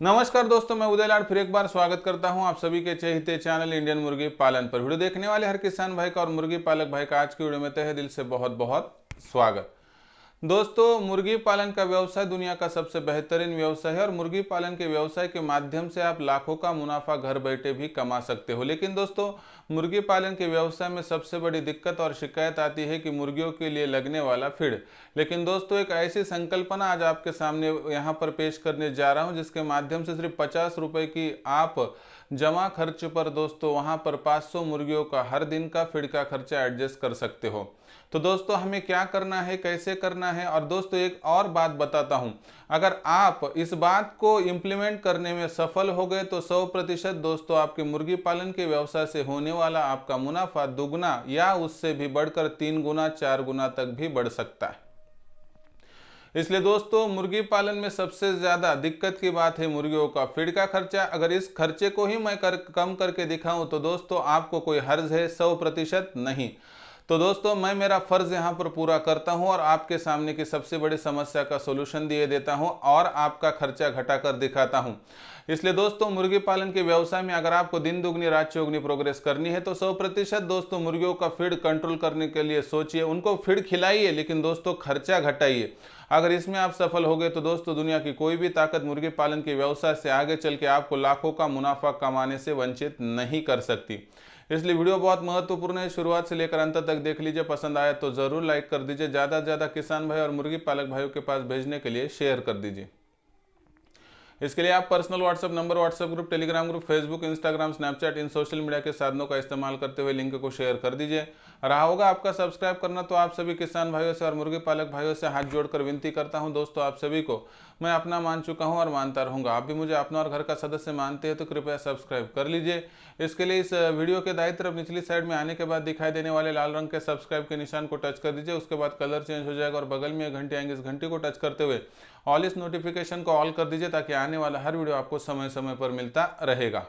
नमस्कार दोस्तों, मैं उदय लाड फिर एक बार स्वागत करता हूं आप सभी के चहेते चैनल इंडियन मुर्गी पालन पर। वीडियो देखने वाले हर किसान भाई का और मुर्गी पालक भाई का आज की वीडियो में तहे दिल से बहुत बहुत स्वागत। दोस्तों, मुर्गी पालन का व्यवसाय दुनिया का सबसे बेहतरीन व्यवसाय है और मुर्गी पालन के व्यवसाय के माध्यम से आप लाखों का मुनाफा घर बैठे भी कमा सकते हो। लेकिन दोस्तों, मुर्गी पालन के व्यवसाय में सबसे बड़ी दिक्कत और शिकायत आती है कि मुर्गियों के लिए लगने वाला फीड। लेकिन दोस्तों, एक ऐसी संकल्पना आज आपके सामने यहाँ पर पेश करने जा रहा हूँ जिसके माध्यम से सिर्फ 50 रुपए की आप जमा खर्च पर दोस्तों वहाँ पर 500 मुर्गियों का हर दिन का फीड का खर्चा एडजस्ट कर सकते हो। तो दोस्तों, हमें क्या करना है, कैसे करना है, और दोस्तों एक और बात बताता हूं, अगर आप इस बात को इम्प्लीमेंट करने में सफल हो गए तो 100% दोस्तों आपके मुर्गी पालन के व्यवसाय से होने वाला आपका मुनाफा दुगना या उससे भी बढ़कर 3 गुना 4 गुना तक भी बढ़ सकता है। इसलिए दोस्तों, मुर्गी पालन में सबसे ज्यादा दिक्कत की बात है मुर्गियों का फीड का खर्चा। अगर इस खर्चे को ही मैं कम करके दिखाऊं तो दोस्तों आपको कोई हर्ज है 100% नहीं। तो दोस्तों, मैं मेरा फर्ज यहाँ पर पूरा करता हूँ और आपके सामने की सबसे बड़ी समस्या का सोल्यूशन दिए देता हूँ और आपका खर्चा घटाकर दिखाता हूँ। इसलिए दोस्तों, मुर्गी पालन के व्यवसाय में अगर आपको दिन दुगनी रात चौगुनी प्रोग्रेस करनी है तो 100% दोस्तों मुर्गियों का फीड कंट्रोल करने के लिए सोचिए, उनको फीड खिलाइए, लेकिन दोस्तों खर्चा घटाइए। अगर इसमें आप सफल हो गए तो दोस्तों दुनिया की कोई भी ताकत मुर्गी पालन के व्यवसाय से आगे चल के आपको लाखों का मुनाफा कमाने से वंचित नहीं कर सकती। इसलिए वीडियो बहुत महत्वपूर्ण है, शुरुआत से लेकर अंत तक देख लीजिए। पसंद आया तो जरूर लाइक कर दीजिए, ज़्यादा से ज़्यादा किसान भाई और मुर्गी पालक भाइयों के पास भेजने के लिए शेयर कर दीजिए। इसके लिए आप personal WhatsApp number, WhatsApp group, Telegram group, Facebook, Instagram, Snapchat, इन सोशल मीडिया के साधनों का इस्तेमाल करते हुए लिंक को शेयर कर दीजिए। रहा होगा आपका सब्सक्राइब करना, तो आप सभी किसान भाइयों से और मुर्गी पालक भाइयों से हाथ जोड़कर विनती करता हूं दोस्तों, आप सभी को मैं अपना मान चुका हूं और मानता रहूंगा। आप भी मुझे अपना और घर का सदस्य मानते हैं तो कृपया सब्सक्राइब कर लीजिए। इसके लिए इस वीडियो के दाईं तरफ निचली साइड में आने के बाद दिखाई देने वाले लाल रंग के सब्सक्राइब के निशान को टच कर दीजिए। उसके बाद कलर चेंज हो जाएगा और बगल में एक घंटी आएंगे, इस घंटी को टच करते हुए ऑल इस नोटिफिकेशन को ऑल कर दीजिए ताकि आने वाला हर वीडियो आपको समय समय पर मिलता रहेगा।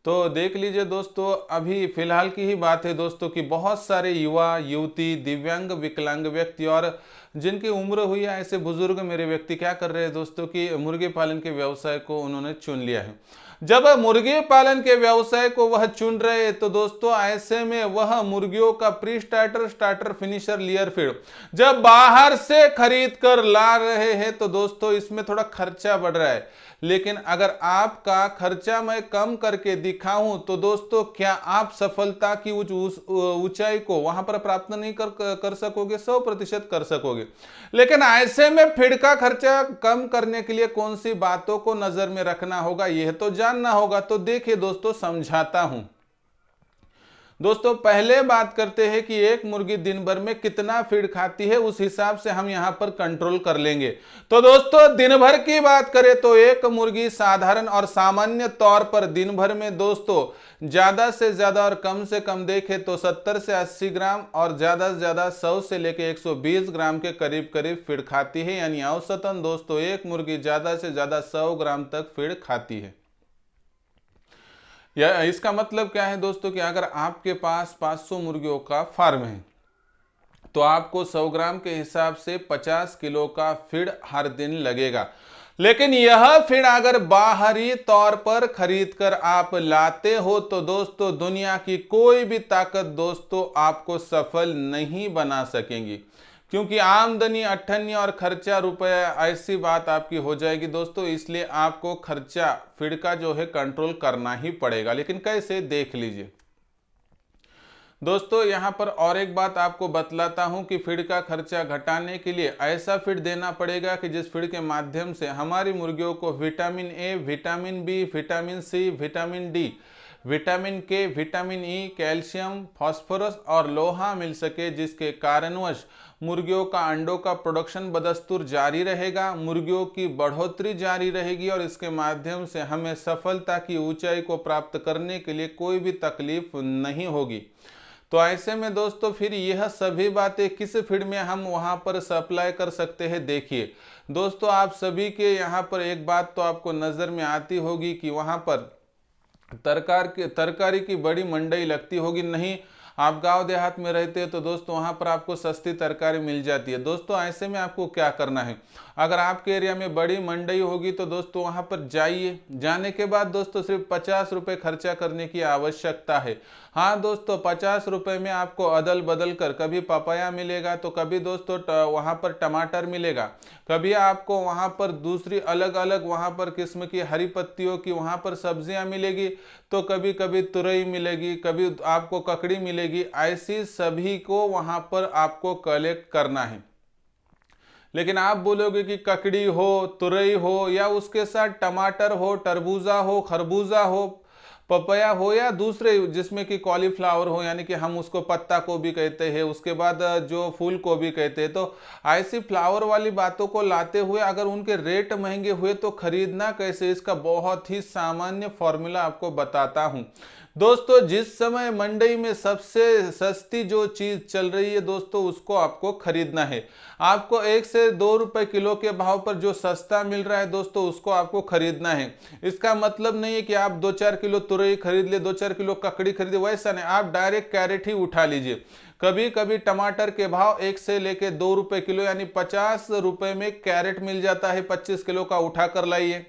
तो देख लीजिए दोस्तों, अभी फिलहाल की ही बात है दोस्तों कि बहुत सारे युवा युवती, दिव्यांग, विकलांग व्यक्ति और जिनकी उम्र हुई है ऐसे बुजुर्ग मेरे व्यक्ति क्या कर रहे हैं दोस्तों कि मुर्गी पालन के व्यवसाय को उन्होंने चुन लिया है। जब मुर्गी पालन के व्यवसाय को वह चुन रहे हैं तो दोस्तों ऐसे में वह मुर्गियों का pre starter, starter, finisher, layer feed जब बाहर से खरीद कर ला रहे हैं तो दोस्तों इसमें थोड़ा खर्चा बढ़ रहा है। लेकिन अगर आपका खर्चा मैं कम करके दिखाऊं तो दोस्तों क्या आप सफलता की ऊंचाई को वहां पर प्राप्त नहीं कर सकोगे? 100% कर सकोगे। लेकिन ऐसे में फीड का खर्चा कम करने के लिए कौन सी बातों को नजर में रखना होगा यह तो जानना होगा। तो देखिए दोस्तों, समझाता हूं। दोस्तों पहले बात करते हैं कि एक मुर्गी दिन भर में कितना फीड खाती है, उस हिसाब से हम यहां पर कंट्रोल कर लेंगे। तो दोस्तों दिन भर की बात करें तो एक मुर्गी साधारण और सामान्य तौर पर दिन भर में दोस्तों ज्यादा से ज्यादा और कम से कम देखे तो 70 से 80 ग्राम और ज्यादा से ज्यादा 100 से लेकर 120 ग्राम के करीब करीब फीड खाती है। यानी औसतन दोस्तों एक मुर्गी ज्यादा से ज्यादा 100 ग्राम तक फीड खाती है। या इसका मतलब क्या है दोस्तों कि अगर आपके पास 500 मुर्गियों का फार्म है तो आपको 100 ग्राम के हिसाब से 50 किलो का फीड हर दिन लगेगा। लेकिन यह फीड अगर बाहरी तौर पर खरीद कर आप लाते हो तो दोस्तों दुनिया की कोई भी ताकत दोस्तों आपको सफल नहीं बना सकेंगी, क्योंकि आमदनी अठन्नी और खर्चा रुपया ऐसी बात आपकी हो जाएगी दोस्तों। इसलिए आपको खर्चा फीड का जो है कंट्रोल करना ही पड़ेगा। लेकिन कैसे, देख लीजिए दोस्तों। यहां पर और एक बात आपको बतलाता हूं कि फीड का खर्चा घटाने के लिए ऐसा फीड देना पड़ेगा कि जिस फीड के माध्यम से हमारी मुर्गियों को vitamin A, vitamin B, vitamin C, vitamin D, vitamin K, vitamin E, calcium, phosphorus और लोहा मिल सके, जिसके कारणवश मुर्गियों का अंडों का प्रोडक्शन बदस्तूर जारी रहेगा, मुर्गियों की बढ़ोतरी जारी रहेगी और इसके माध्यम से हमें सफलता की ऊंचाई को प्राप्त करने के लिए कोई भी तकलीफ नहीं होगी। तो ऐसे में दोस्तों फिर यह सभी बातें किस फीड में हम वहां पर सप्लाई कर सकते हैं? देखिए दोस्तों, आप सभी के यहाँ पर एक बात तो आपको नजर में आती होगी कि वहां पर तरकारी की बड़ी मंडई लगती होगी। नहीं, आप गांव देहात में रहते हैं तो दोस्तों वहां पर आपको सस्ती तरकारी मिल जाती है। दोस्तों ऐसे में आपको क्या करना है, अगर आपके एरिया में बड़ी मंडी होगी तो दोस्तों वहां पर जाइए। जाने के बाद दोस्तों सिर्फ 50 रुपये खर्चा करने की आवश्यकता है। हाँ दोस्तों, 50 रुपये में आपको अदल बदल कर कभी पपाया मिलेगा तो कभी दोस्तों वहां पर टमाटर मिलेगा, कभी आपको वहां पर दूसरी अलग अलग वहां पर किस्म की हरी पत्तियों की वहां पर सब्जियां मिलेगी, तो कभी कभी तुरई मिलेगी, कभी आपको ककड़ी मिलेगी। ऐसी सभी को वहां पर आपको कलेक्ट करना है। लेकिन आप बोलोगे कि ककड़ी हो, तुरई हो, या उसके साथ टमाटर हो, तरबूजा हो, खरबूजा हो, पपया हो, या दूसरे जिसमें कि कॉलीफ्लावर हो, यानी कि हम उसको पत्ता गोभी कहते हैं, उसके बाद जो फूल गोभी कहते हैं, तो ऐसी फ्लावर वाली बातों को लाते हुए अगर उनके रेट महंगे हुए तो खरीदना कैसे, इसका बहुत ही सामान्य फॉर्मूला आपको बताता हूं। दोस्तों जिस समय मंडी में सबसे सस्ती जो चीज चल रही है दोस्तों, उसको आपको खरीदना है। आपको 1 से 2 रुपए किलो के भाव पर जो सस्ता मिल रहा है दोस्तों, उसको आपको खरीदना है। इसका मतलब नहीं है कि आप 2-4 किलो तुरई खरीद ले, 2-4 किलो ककड़ी खरीदे, वैसा नहीं। आप डायरेक्ट कैरेट ही उठा लीजिए। कभी कभी टमाटर के भाव 1 से लेके 2 रुपए किलो यानी 50 रुपए में कैरेट मिल जाता है, 25 किलो का उठा कर लाइए।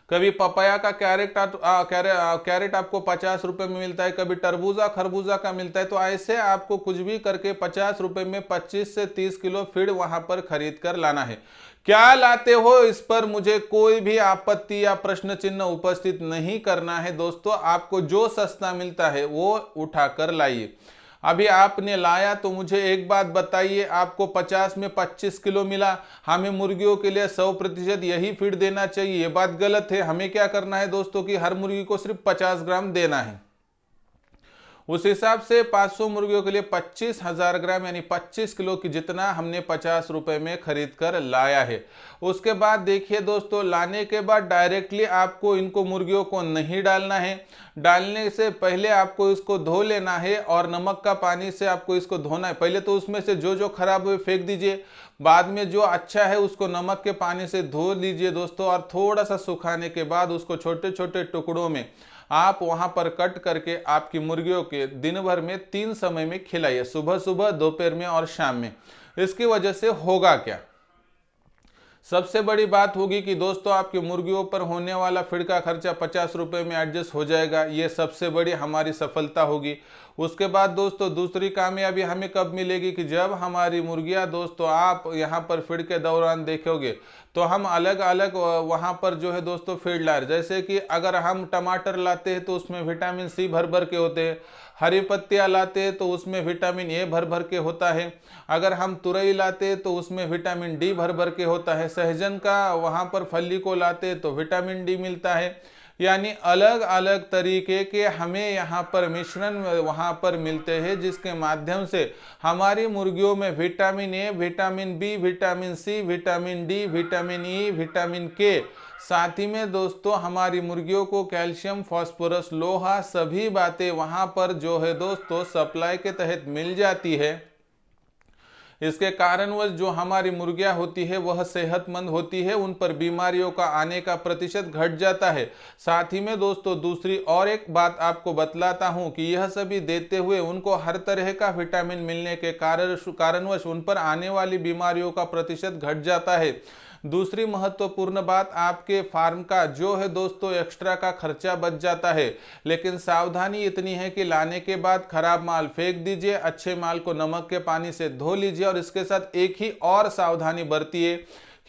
कभी पपाया का कैरेट आपको 50 रुपए में मिलता है, कभी तरबूजा खरबूजा का मिलता है। तो ऐसे आपको कुछ भी करके 50 रुपए में 25 से 30 किलो फीड वहां पर खरीद कर लाना है। क्या लाते हो इस पर मुझे कोई भी आपत्ति या प्रश्न चिन्ह उपस्थित नहीं करना है दोस्तों। आपको जो सस्ता मिलता है वो उठाकर लाइए। अभी आपने लाया तो मुझे एक बात बताइए, आपको 50 में 25 किलो मिला, हमें मुर्गियों के लिए 100% यही फीड देना चाहिए, ये बात गलत है। हमें क्या करना है दोस्तों कि हर मुर्गी को सिर्फ 50 ग्राम देना है। उस हिसाब से 500 मुर्गियों के लिए 25,000 ग्राम यानी 25 किलो की जितना हमने 50 रुपए में खरीद कर लाया है। उसके बाद देखिए दोस्तों, लाने के बाद डायरेक्टली आपको इनको मुर्गियों को नहीं डालना है। डालने से पहले आपको इसको धो लेना है और नमक का पानी से आपको इसको धोना है। पहले तो उसमें से जो जो खराब हुए फेंक दीजिए, बाद में जो अच्छा है उसको नमक के पानी से धो लीजिए दोस्तों, और थोड़ा सा सुखाने के बाद उसको छोटे छोटे टुकड़ों में आप वहां पर कट करके आपकी मुर्गियों के दिन भर में 3 समय में खिलाइए, सुबह सुबह, दोपहर में और शाम में। इसकी वजह से होगा क्या, सबसे बड़ी बात होगी कि दोस्तों आपकी मुर्गियों पर होने वाला फीड का खर्चा 50 रुपए में एडजस्ट हो जाएगा। ये सबसे बड़ी हमारी सफलता होगी। उसके बाद दोस्तों दूसरी कामयाबी हमें कब मिलेगी कि जब हमारी मुर्गियां दोस्तों, आप यहाँ पर फीड के दौरान देखोगे तो हम अलग अलग वहाँ पर जो है दोस्तों फीड ला रहे। जैसे कि अगर हम टमाटर लाते हैं तो उसमें विटामिन सी भर भर के होते हैं, हरी पत्तियां लाते हैं तो उसमें विटामिन ए भर भर के होता है, अगर हम तुरई लाते हैं तो उसमें विटामिन डी भर भर के होता है, सहजन का वहां पर फली को लाते हैं तो विटामिन डी मिलता है। यानी अलग अलग तरीके के हमें यहाँ पर मिश्रण वहां पर मिलते हैं, जिसके माध्यम से हमारी मुर्गियों में vitamin A, vitamin B, vitamin C, vitamin D, vitamin E, vitamin K, साथ ही में दोस्तों हमारी मुर्गियों को कैल्शियम, फास्फोरस, लोहा, सभी बातें वहां पर जो है दोस्तों सप्लाई के तहत मिल जाती है। इसके कारणवश जो हमारी मुर्गियां होती है वह सेहतमंद होती है, उन पर बीमारियों का आने का प्रतिशत घट जाता है। साथ ही में दोस्तों दूसरी और एक बात आपको बतलाता हूं कि यह सभी देते हुए उनको हर तरह का विटामिन मिलने के कारणवश उन पर आने वाली बीमारियों का प्रतिशत घट जाता है। दूसरी महत्वपूर्ण बात, आपके फार्म का जो है दोस्तों एक्स्ट्रा का खर्चा बच जाता है। लेकिन सावधानी इतनी है कि लाने के बाद खराब माल फेंक दीजिए, अच्छे माल को नमक के पानी से धो लीजिए। और इसके साथ एक ही और सावधानी बरतिए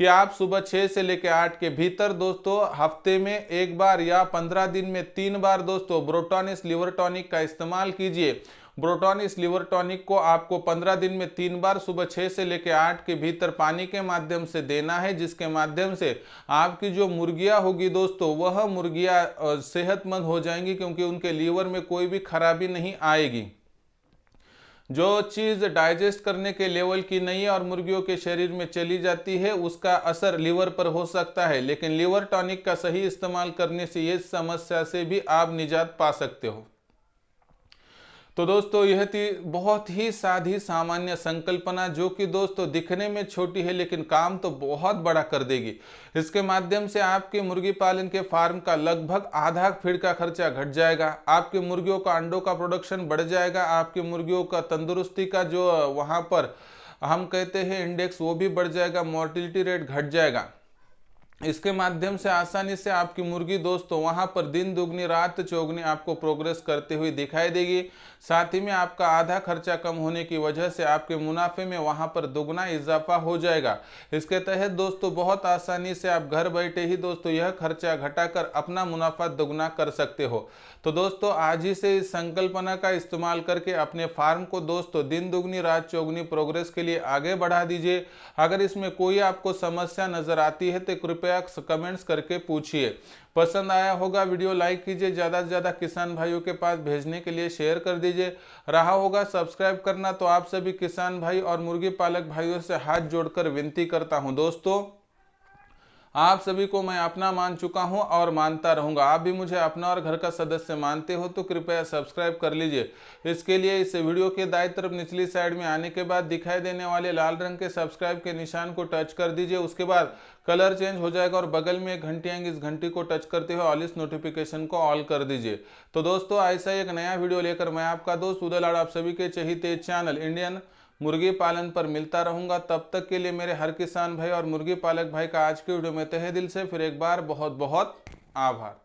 कि आप सुबह 6 से लेकर 8 के भीतर दोस्तों हफ्ते में एक बार या 15 दिन में 3 बार दोस्तों ब्रोटोनिस लिवर टॉनिक का इस्तेमाल कीजिए। ब्रोटोनिस लिवर टॉनिक को आपको 15 दिन में 3 बार सुबह 6 से लेकर 8 के भीतर पानी के माध्यम से देना है, जिसके माध्यम से आपकी जो मुर्गियां होगी दोस्तों वह मुर्गियां सेहतमंद हो जाएंगी, क्योंकि उनके लीवर में कोई भी खराबी नहीं आएगी। जो चीज डाइजेस्ट करने के लेवल की नहीं है और मुर्गियों के शरीर में चली जाती है उसका असर लीवर पर हो सकता है, लेकिन लिवर टॉनिक का सही इस्तेमाल करने से इस समस्या से भी आप निजात पा सकते हो। तो दोस्तों यह थी बहुत ही साधी सामान्य संकल्पना, जो कि दोस्तों दिखने में छोटी है लेकिन काम तो बहुत बड़ा कर देगी। इसके माध्यम से आपके मुर्गी पालन के फार्म का लगभग आधा फीड का खर्चा घट जाएगा, आपके मुर्गियों का अंडों का प्रोडक्शन बढ़ जाएगा, आपके मुर्गियों का तंदुरुस्ती का जो वहां पर हम कहते हैं इंडेक्स वो भी बढ़ जाएगा, मोर्टिलिटी रेट घट जाएगा। इसके माध्यम से आसानी से आपकी मुर्गी दोस्तों वहां पर दिन दुगनी रात चौगनी आपको प्रोग्रेस करते हुए दिखाई देगी। साथ ही में आपका आधा खर्चा कम होने की वजह से आपके मुनाफे में वहां पर दुगना इजाफा हो जाएगा। इसके तहत दोस्तों बहुत आसानी से आप घर बैठे ही दोस्तों यह खर्चा घटाकर अपना मुनाफा दुगना कर सकते हो। तो दोस्तों आज ही से इस संकल्पना का इस्तेमाल करके अपने फार्म को दोस्तों दिन दुगनी रात चौगनी प्रोग्रेस के लिए आगे बढ़ा दीजिए। अगर इसमें कोई आपको समस्या नजर आती है तो कृपया कमेंट्स करके पूछिए। पसंद आया होगा वीडियो लाइक कीजिए, ज़्यादा से ज़्यादा किसान भाइयों के पास भेजने के लिए शेयर कर दीजिए। रहा होगा सब्सक्राइब करना तो आप सभी किसान भाई और मुर्गी पालक भाइयों से हाथ जोड़कर विनती करता हूं दोस्तों, आप सभी को मैं अपना मान चुका हूं और मानता रहूंगा। आप भी मुझे अपना और घर का सदस्य मानते हो तो कृपया सब्सक्राइब कर लीजिए। इसके लिए इस वीडियो के दाईं तरफ निचली साइड में आने के बाद दिखाई देने वाले लाल रंग के सब्सक्राइब के निशान को टच कर दीजिए। उसके बाद कलर चेंज हो जाएगा और बगल में एक घंटी आएगी, इस घंटी को टच करते हुए ऑल इस नोटिफिकेशन को ऑल कर दीजिए। तो दोस्तों ऐसा एक नया वीडियो लेकर मैं आपका दोस्त उदय लाड आप सभी के चहीते चैनल इंडियन मुर्गी पालन पर मिलता रहूंगा। तब तक के लिए मेरे हर किसान भाई और मुर्गी पालक भाई का आज के वीडियो में तहे दिल से फिर एक बार बहुत बहुत आभार।